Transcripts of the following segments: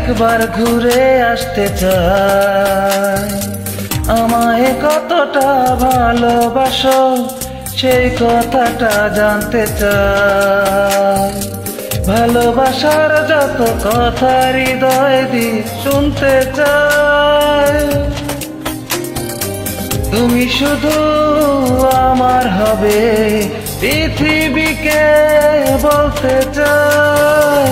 একবার ঘুরে আসতে চাই। আমায় কতটা ভালোবাসো সেই কথাটা জানতে চাই। ভালোবাসার যত কথা হৃদয় দিয়ে শুনতে চাই। তুমি শুধু আমার হবে পৃথিবীকে বলতে চাই।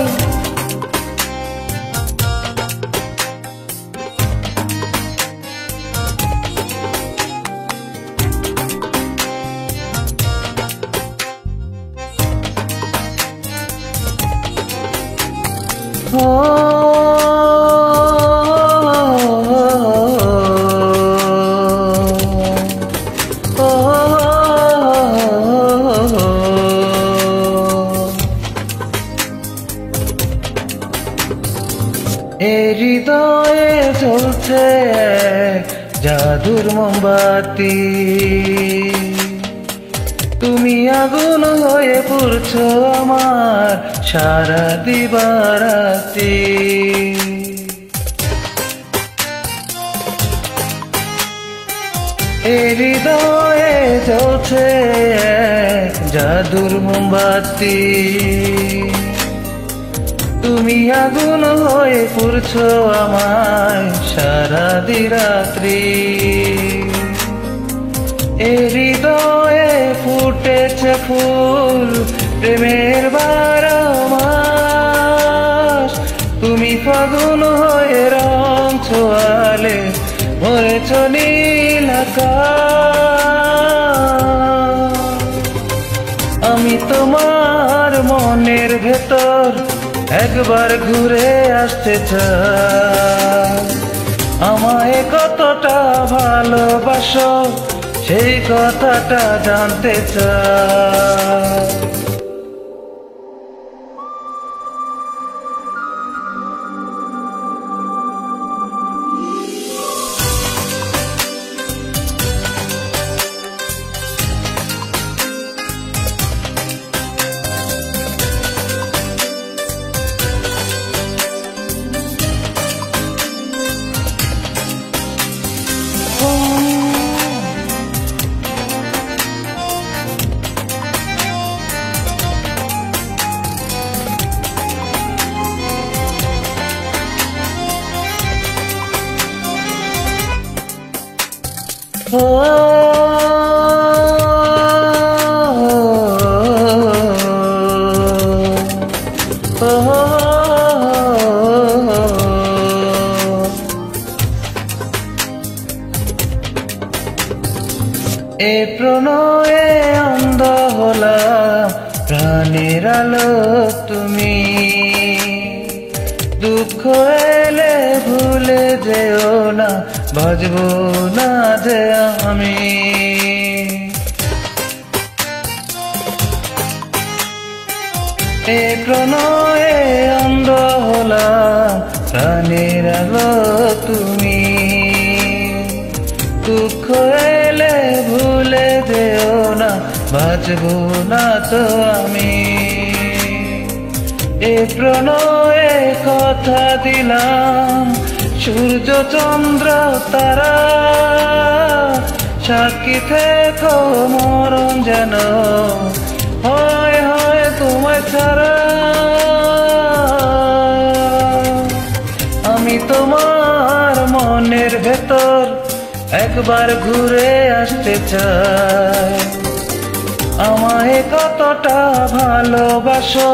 হৃদয়ে জ্বলছে জাদুর মোমবাতি। তুমি আগুন হয়ে পুড়ছো আমার সারা দিবারাতি। হৃদয়ে জ্বলছে জাদুর মোমবাতি। তুমি আগুন হয়ে পুড়ছো আমায় সারা দিরাত্রি। হৃদয়ে ফুটেছে ফুল প্রেমের 12 মাস। তুমি ফাগুন হয়ে রং ছোয়ালে মরেছ নীল আকাশ। আমি তোমার মনের ভেতর একবার ঘুরে আসতে চাই। আমায় কতটা ভালোবাসো সেই কথাটা জানতে চাই। এ প্রণয়ে অন্ধ হলাম প্রাণের আলো তুমি। দুঃখ এলে ভুলে যেও না বাজবো না যে আমি। এ প্রণয়ে অন্ধ হলাম প্রাণের আলো তুমি। দুঃখ এলে ভুলে যেও না বাজবো না তো আমি। এ প্রণয়ে কথা দিলাম সূর্য চন্দ্র তারা। সাক্ষী থেকো মরণ যেন হয় হয় তোমায় ছাড়া। আমি তোমার মনের ভেতর একবার ঘুরে আসতে চাই। আমায় কতটা ভালোবাসো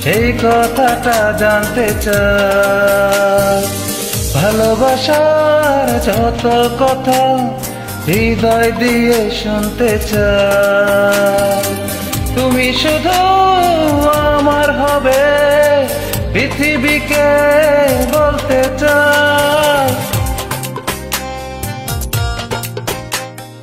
সেই কথাটা জানতে চাই। ভালোবাসার যত কথা হৃদয় দিয়ে শুনতে চাই। তুমি শুধু আমার হবে পৃথিবীকে বলতে